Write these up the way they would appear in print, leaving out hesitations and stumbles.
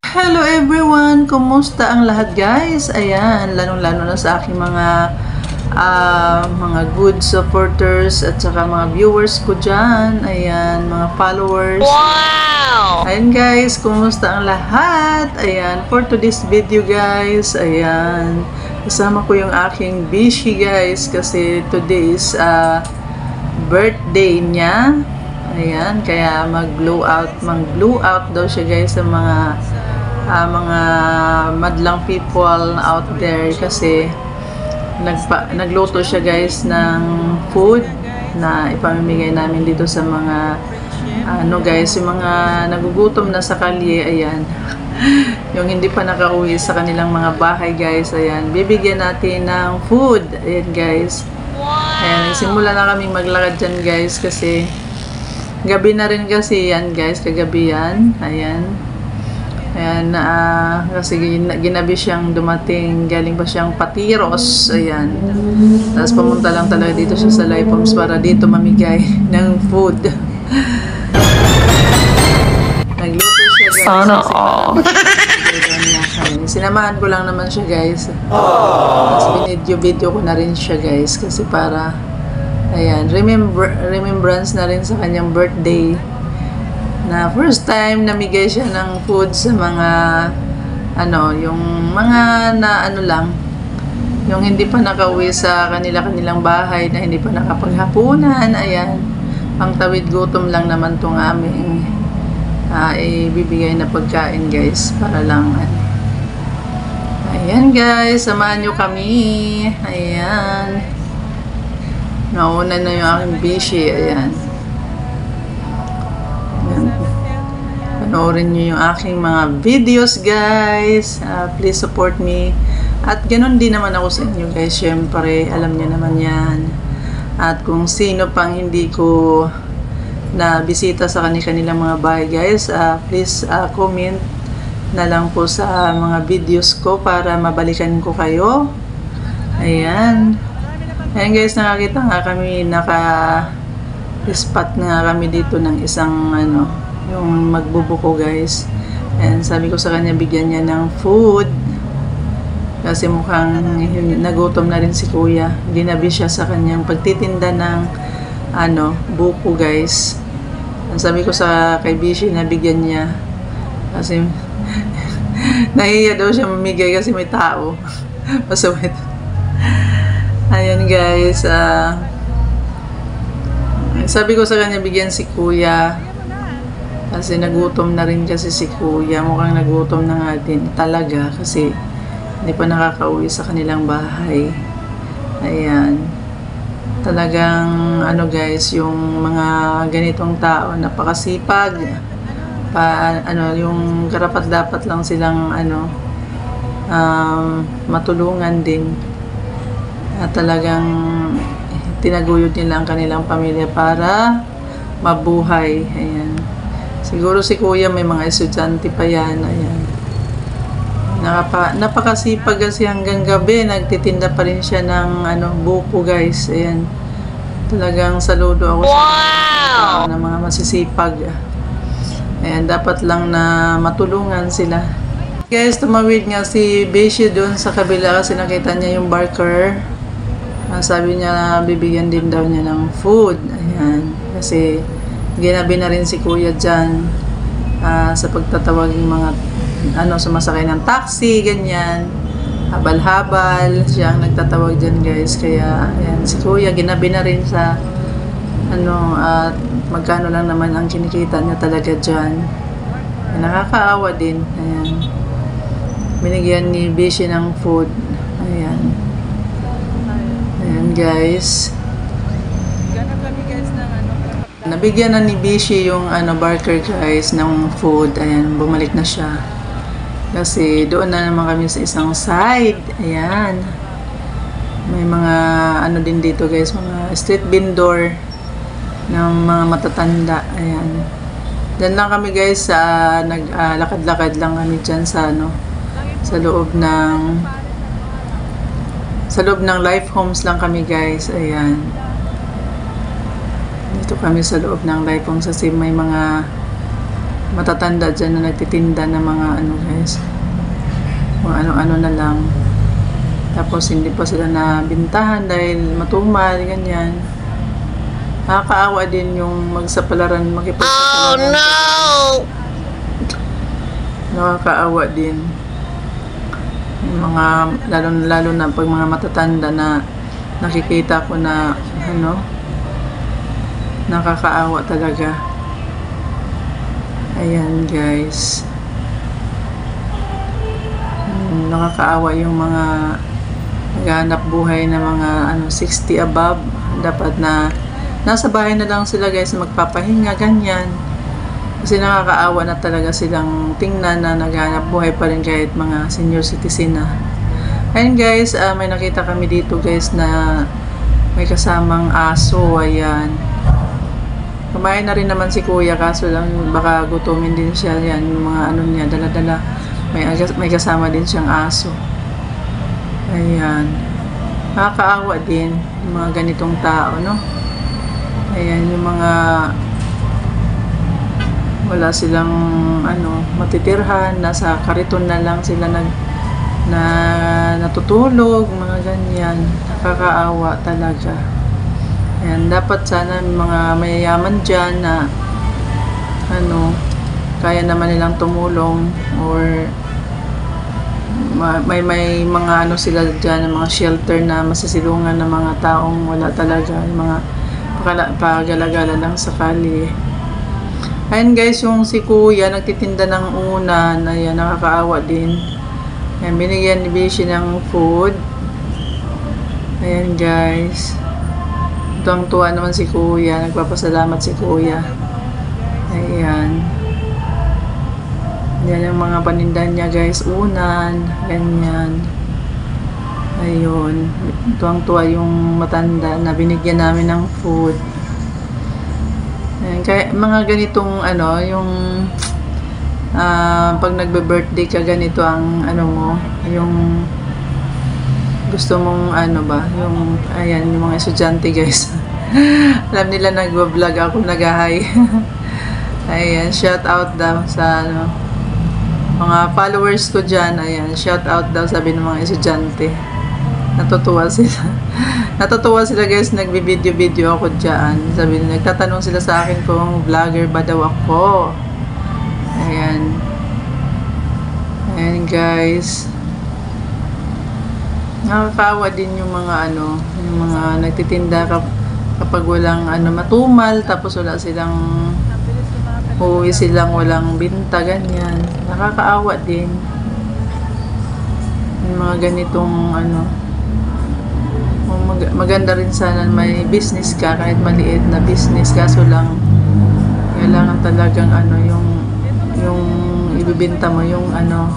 Hello everyone! Kumusta ang lahat guys? Ayan, lalong-lalo na sa aking mga good supporters at saka mga viewers ko dyan. Ayan, mga followers. Wow! Ayan guys, kumusta ang lahat? Ayan, for today's video guys, ayan, kasama ko yung aking bishi guys kasi today is birthday niya. Ayan, kaya mag-blow out daw siya guys sa mga madlang people out there kasi nagluto siya guys ng food na ipamimigay namin dito sa mga guys, yung mga nagugutom na sa kalye. Ayan, yung hindi pa nakauwi sa kanilang mga bahay guys, ayan, bibigyan natin ng food. Ayan guys, ayan, simula na kaming maglakad dyan guys kasi gabi na rin kasi yan guys, kagabi yan. Ayan, kasi ginabi siyang dumating, galing pa siyang Patiros. Ayan, tapos pumunta lang talaga dito siya sa Life Homes para dito mamigay ng food. Nagluto siya guys. Sana all. Sinamahan ko lang naman siya guys. Tapos video ko na rin siya guys kasi para ayan, remembrance na rin sa kanyang birthday na first time namigay siya ng food sa mga yung mga lang, yung hindi pa nakauwi sa kanilang bahay, na hindi pa nakapaghapunan. Ayan, pang tawid gutom lang naman tong aming ibibigay na pagkain guys, para lang ayan guys, samahan nyo kami. Ayan, nauna na yung aking bishi. Ayan, panoorin nyo yung aking mga videos guys. Please support me. At ganun din naman ako sa inyo guys, syempre alam nyo naman yan. At kung sino pang hindi ko na bisita sa kanilang mga bahay guys, please comment na lang po sa mga videos ko para mabalikan ko kayo. Ayan, ayan guys, nakakita nga kami, naka-spot nga kami dito ng isang yung magbubuko guys. And sabi ko sa kanya bigyan niya ng food kasi mukhang nagutom na rin si kuya. Ginabi siya sa kanyang pagtitinda ng buko guys. And sabi ko sa kay Bishi na bigyan niya kasi nahiya daw siya mamigay kasi may tao. Masawit. Ayan guys, sabi ko sa kanya bigyan si kuya kasi nagutom na rin kasi si kuya. Mukhang nagutom na nga din talaga kasi hindi pa nakakauwi sa kanilang bahay. Ayan, talagang guys, yung mga ganitong tao napakasipag yung karapat dapat lang silang matulungan din at talagang tinaguyod nila ang kanilang pamilya para mabuhay. Ayan, siguro si kuya may mga estudyante pa yan. Ayan, napakasipag kasi hanggang gabi nagtitinda pa rin siya ng buko guys. Ayan, talagang saludo ako sa mga masisipag. Ayan, dapat lang na matulungan sila guys. Tumawid nga si Bishi doon sa kabila kasi nakita niya yung barker. Sabi niya bibigyan din daw niya ng food. Ayan, kasi ginabi na rin si kuya dyan sa pagtatawag ng mga sumasakay ng taxi, ganyan, habal-habal siya ang nagtatawag dyan guys. Kaya ayan, si kuya ginabi na rin sa at magkano lang naman ang kinikita niya talaga dyan. Nakakaawa din. Ayan, binigyan ni Bishi ng food. Ayan, ayan guys, nabigyan na ni Bishi yung barker guys ng food. Ayan, bumalik na siya kasi doon na naman kami sa isang side. Ayan, may mga din dito guys, mga street vendor ng mga matatanda. Ayan, dyan lang kami guys, naglakad-lakad lang kami dyan sa sa loob ng Life Homes lang kami guys. Ayan, dito kami sa loob ng Life Homes kasi may mga matatanda dyan na nagtitinda ng mga ano guys, kung ano-ano na lang. Tapos hindi pa sila nabintahan dahil matumal, ganyan. Nakakaawa din yung magsapalaran, makipagsapalaran. Oh no! Nakakaawa din. Yung mga, lalo na pag mga matatanda na nakikita ko na, ano, nakakaawa talaga. Ayan guys. Nakakaawa yung mga naghahanap buhay na mga ano 60 above. Dapat na nasa bahay na lang sila guys, magpapahinga, ganyan. Kasi nakakaawa na talaga silang tingnan na naghahanap buhay pa rin kahit mga senior citizen na. Ayan guys, may nakita kami dito guys na may kasamang aso. Ayan. Kumain na rin naman si kuya, kaso lang baka gutumin din siya. Yan, yung mga ano niya, dala-dala. May kasama din siyang aso. Ayan. Nakakaawa din yung mga ganitong tao, no? Ayan, yung mga wala silang ano, matitirhan, nasa kariton na lang sila natutulog, mga ganyan. Nakakaawa talaga. Ayan, dapat sana mga mayayaman dyan na ano, kaya naman nilang tumulong, or may mga ano sila dyan, mga shelter na masisilungan ng mga taong wala talaga, yung mga pagalagala lang sa kali. Ayan guys, yung si kuya nagtitinda ng unan, ayan, nakakaawa din. Ayan, binigyan ni Bishi ng food. Ayan guys, tuwang-tuwa naman si kuya, nagpapasalamat si kuya. Ayan. Yan yung mga paninda niya guys, unan, ganyan. Ayun, tuwang-tuwa yung matanda na binigyan namin ng food. Ayan, kaya mga ganitong ano, yung pag nagbe-birthday ka, ganito ang ano mo, yung gusto mong ano ba, yung ayan, yung mga estudyante guys. Alam nila nagwa-vlog ako, nag-hi. Ayan, shout out daw sa ano, mga followers ko dyan. Ayan, shout out daw sabi ng mga estudyante. Natutuwa sila. Natutuwa sila guys, nagbi-video ako dyan. Sabi nila, nagtatanong sila sa akin kung vlogger ba daw ako. Ayan. Ayan guys. Nakakaawa din yung mga ano, yung mga nagtitinda kapag walang ano, matumal, tapos wala silang uuwi silang walang binta, ganyan. Nakakaawa din yung mga ganitong ano. Maganda rin sana may business ka, kahit maliit na business, kaso lang kailangan talagang ano, yung ibibenta mo yung ano,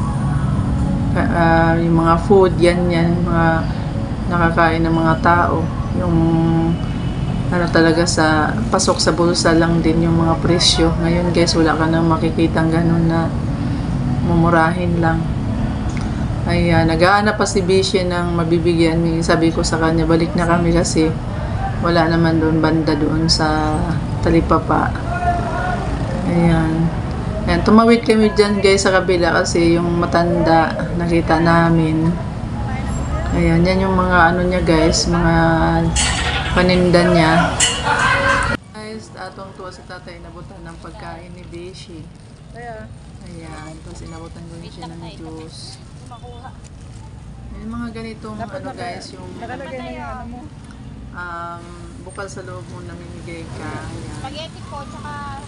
yung mga food, yan mga nakakain ng mga tao, yung ano talaga, sa pasok sa bulsa lang din yung mga presyo. Ngayon guys, wala ka nang makikitang ganun na mumurahin lang. Ay, nag-aanap pa si Bishi ng mabibigyan. Sabi ko sa kanya, balik na kami kasi wala naman doon banda doon sa Talipapa. Ayan. Ayan, tumawid kami dyan guys sa kabila kasi yung matanda nakita namin. Ayan, yan yung mga ano niya guys, mga paninda niya. Guys, atong tuwa si tatay, nabutan ng pagkain ni Bishi. Ayan, tapos inabutan ko rin siya ng juice. Yung mga ganitong ano guys, yung bukal sa loob mo namimigay ka. Ayan. Spaghetti po, tsaka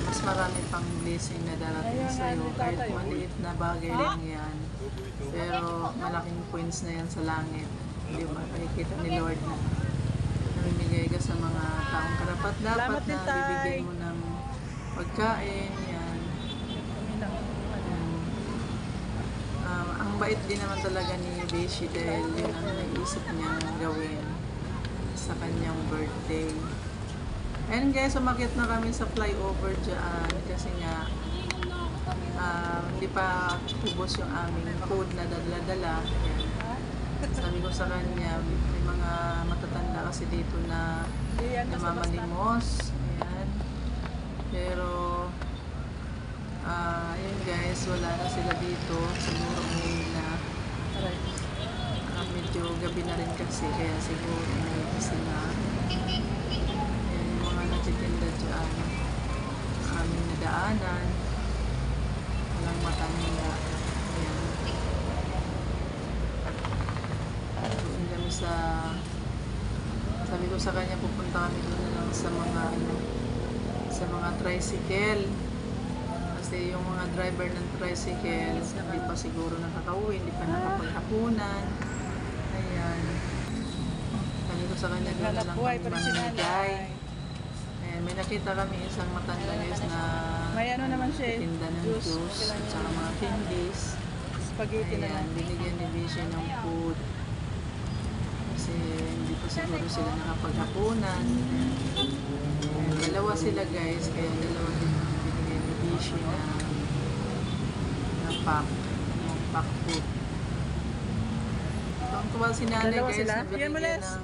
Mas marami pang blessing na darating sa'yo. Kahit maliit na bagay lang yan. Pero malaking points na yan sa langit. Hindi ba? Nakikita ni Lord na namimigay ka sa mga taong karapat-dapat na bibigyan mo ng pagkain. Yan. Ang bait din naman talaga ni Bishi dahil yun ang naisip niyang gawin sa kanyang birthday. And guys, umakyat na kami sa flyover dyan kasi nga hindi pa ubos yung aming food na dala-dala. Sabi ko sa kanya, may mga matatanda kasi dito na namamalimos. Ayan. Pero Yun guys, wala na sila dito. Siguro ngayon na medyo gabi na rin kasi, kaya siguro ngayon kasi na yung mga nagtitinda dyan sa aming nadaanan, walang matanda. Ayan. Doon kami sabi ko sa kanya, pupunta kami doon na lang sa mga sa mga tricycle. Kasi yung mga driver ng tricycle, hindi pa siguro nakakauwi, hindi pa nakapaghapunan. Ayan. Sabi ko sa kanya, doon na lang kami mamimigay. Ayan, may nakita kami isang matanda guys na may ano naman siya, tinda ng juice at saka mga candies. Spaghetti na Ayan, lang. binigyan ni Bisha ng food. Kasi hindi pa siguro sila nakapaghapunan. Ayan, dalawa sila guys, kaya dalawa din binigyan ni Bisha na pack food. Ang tuwa si nanay Dalawa guys, sila? na Yan mo, binigyan Les. ng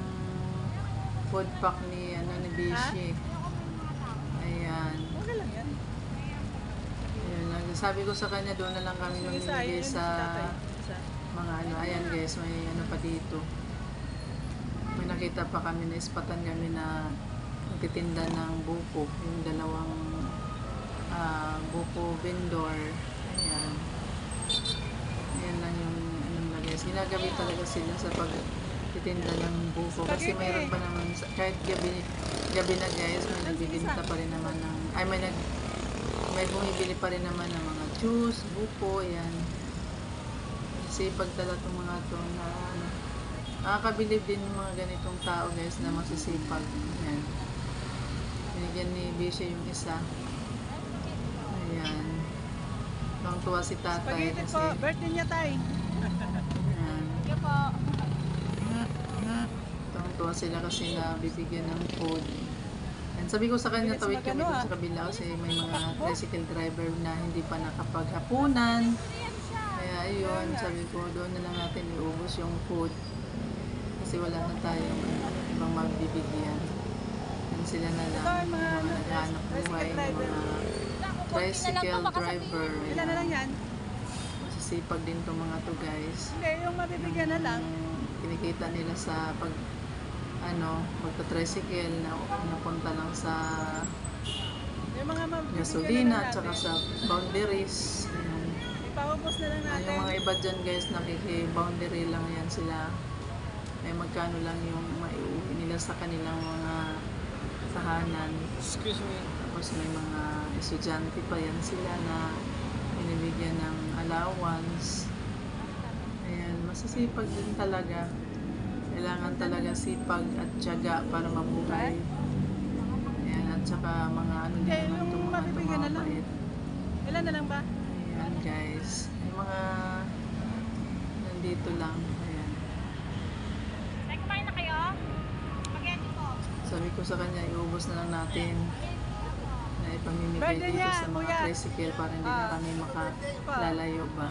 food pack ni Bisha. Ayan. Okay lang yan. Ayan, sabi ko sa kanya, doon na lang kami mamimigay sa mga ayan guys, may pa dito. May nakita pa kami na ispatan kami na nagtitinda ng buko, yung dalawang buko vendor. Ayan. Ayan lang yung na guys. Ginagabi talaga sila sa pagtitinda ng buko. Kasi mayroon pa naman, kahit gabi na guys, may nagbibinta pa rin naman ng, may bumibili pa rin naman ng mga juice, buko, ayan. Kasi pagtala itong mga ito na nakakabilib din yung mga ganitong tao guys na masisipag. Ayan. Binigyan ni Bisha yung isa. Ayan. Bang tuwa si tatay Spaghetti kasi. po, birthday niya tayo. Ayan. Sige po. Bang tuwa sila kasi na bibigyan ng food. And sabi ko sa kanya, Bilis tawid kami magano, dun sa kabila kasi may mga tricycle driver na hindi pa nakapaghapunan. Kaya ayun, sabi ko doon na lang natin iubos yung food. Kasi wala na tayong ibang magbibigyan. And sila na lang, Ito, yung mga naghahanap buhay, yung mga tricycle driver. Ilan na lang yan? Masisipag din itong mga to guys. Hindi, yung mabibigyan na lang. Kinikita nila sa pagta-tricycle na napunta lang sa Yung mga mabibigyan gasolina na at lang saka natin. sa boundaries. Ayan. Ipaubos na lang natin. Yung mga iba dyan guys, nakiki-boundary lang yan sila. May magkano lang yung maiuwi nila sa kanilang mga tahanan. Excuse me. Tapos may mga estudyante pa yan sila na binibigyan ng allowance. Ayan, masisipag din talaga. Kailangan talaga sipag at tiyaga para mabuhay. Ayan, at saka mga din Okay, naman yung itong mga mabibigyan na lang. tumabait. Ilan na lang ba? Ayan guys, yung mga nandito lang. Ayan. Ay, kumain na kayo? Spaghetti po. Sabi ko sa kanya, iubos na lang natin na ipamimigay Birthday dito niya, sa mga kuya. tricycle para hindi na kami makalalayo ba.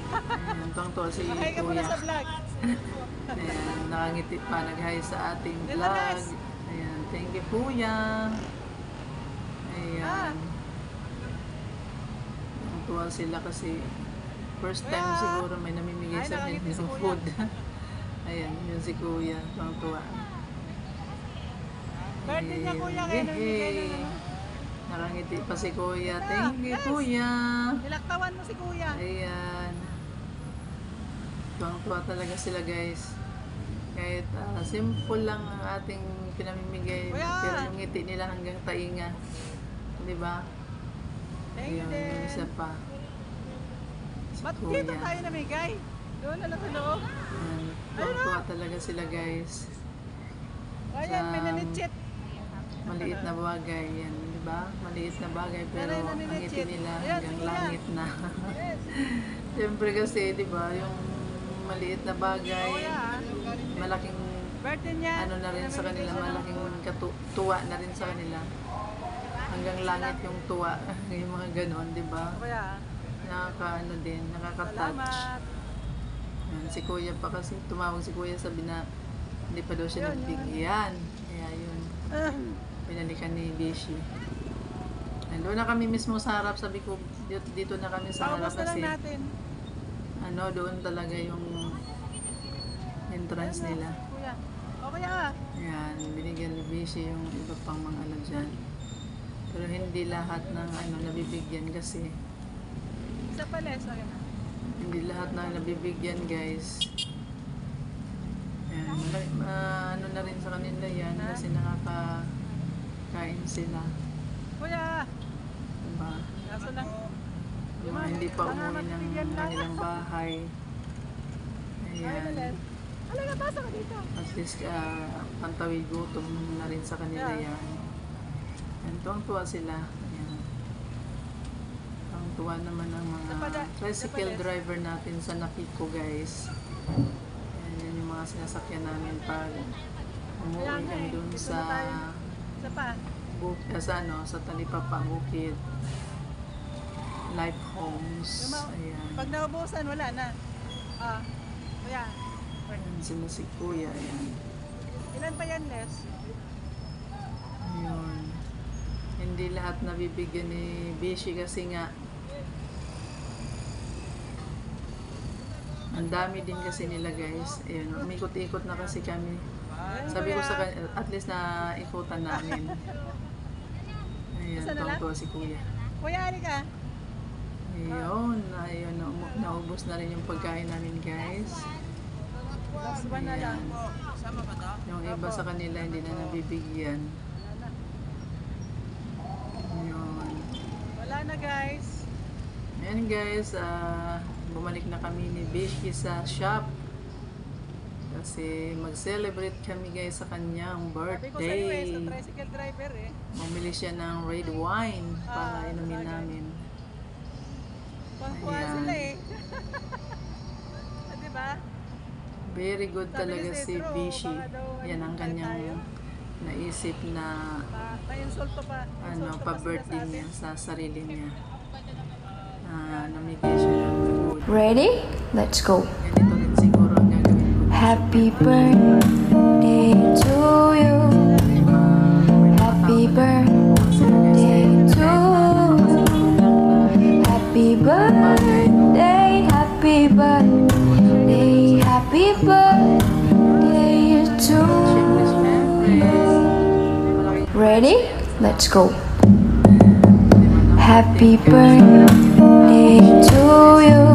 Ayan, tuwang-tuwa si Mahay ka muna kuya. sa vlog. Ayan, nakangiti pa, nag-hi sa ating Nila, vlog. guys. Ayan, thank you kuya. Ayan. Tuwa sila kasi first time Kuya. siguro may namimigay Ay, sa akin nakangiti si ng kuya. food. Ayan, yun si kuya. Tuwa. Birthday niya kuya, kaya namimigay na naman. Nakangiti pa si kuya. Thank you Yes. kuya. Nilaktawan mo si kuya. Ayan. Tuwang-tuwa talaga sila guys. Kahit simple lang ang ating pinamimigay. Kuya! Pero yung ngiti nila hanggang tainga. Di ba? Thank you Ayun, yung din. isa pa. Si Ba't kuya. dito tayo namigay? Doon na lang sa loob. Ayan. Tuwang-tuwa talaga sila guys. Ayan, may Sa- nanitchit. Maliit na bagay. Yan, di ba? Maliit na bagay pero Aray, ang naninitchit. ngiti nila Ayan, hanggang sige yan. langit na. Yes. Siyempre kasi, di ba, yung maliit na bagay, Kuya, malaking birthday niya. ano na rin sa kanila, malaking tuwa na rin sa kanila. Hanggang langit yung tuwa, yung mga ganon, di ba? Kuya, Nakaka-ano din, nakaka-touch. salamat. Yan, si kuya pa kasi, tumawag si kuya, sabi na hindi pa daw siya Yun, nagbigyan. Kaya yun, pinalikan ni Bishi. Ayan, doon na kami mismo sa harap. Sabi ko, dito na kami sa harap Paubos na lang kasi natin. ano, doon talaga yung entrance nila. Kuya. O kuya. Ayan, binigyan ni Bishi yung iba pang mga ano dyan. Pero hindi lahat ng ano nabibigyan kasi. Isa pa les. O yan. Hindi lahat ng nabibigyan, guys. Ayan, ano na rin sa kanila yan kasi nakakain sila. Kuya. Diba? Kaso lang. Yung mga hindi pa umuwi ng kanilang bahay. Ayan. Alaga, pasok ka dito. At least pantawid gutom na rin sa kanila yan. Ayan, tuwang-tuwa sila. Ayan. Tuwang-tuwa naman ang mga tricycle driver natin sa Napico, guys. Ayan, yan yung mga sinasakyan namin pag umuwi kami dun sa sa Talipapa, Bukid. Life Homes. Ayan. Pag naubusan, wala na. Kuya. Ayan sila si Kuya. Ayan. Ilan pa yan, Les? Ayun. Hindi lahat nabibigyan ni Bishi kasi nga ang dami din kasi nila, guys. Ayun, umikot-ikot na kasi kami. Sabi ko sa kanya, at least na ikutan namin. Ayan, tuwang-tuwa si Kuya. Kuya, hari ka. Ayun, naubos na rin yung pagkain namin, guys. Last one na lang. Sama ba to? Yung iba sa kanila hindi na nabibigyan. Ayun. Wala na, guys. Ayan, guys, bumalik na kami ni Bishi sa shop. Kasi mag-celebrate kami, guys, sa kanyang Sabi ko sa iyo birthday. sa tricycle driver Bumili siya ng red wine para inumin namin. Pangkuha Ayan. sila diba? Very good Sabi talaga ni si Cedro, Bishi. baka daw, Yan ang kanyang naisip na Pa-insulto pa. Insulto pa pa-birthday sila sa niya atin. sa sarili niya. Namigay siya ng food. Ready? Let's go. Ganito rin siguro ang gagawin ko. Happy birthday to you. Happy birthday to you. Happy birthday, happy birthday, happy birthday to you. Ready? Let's go. Happy birthday to you.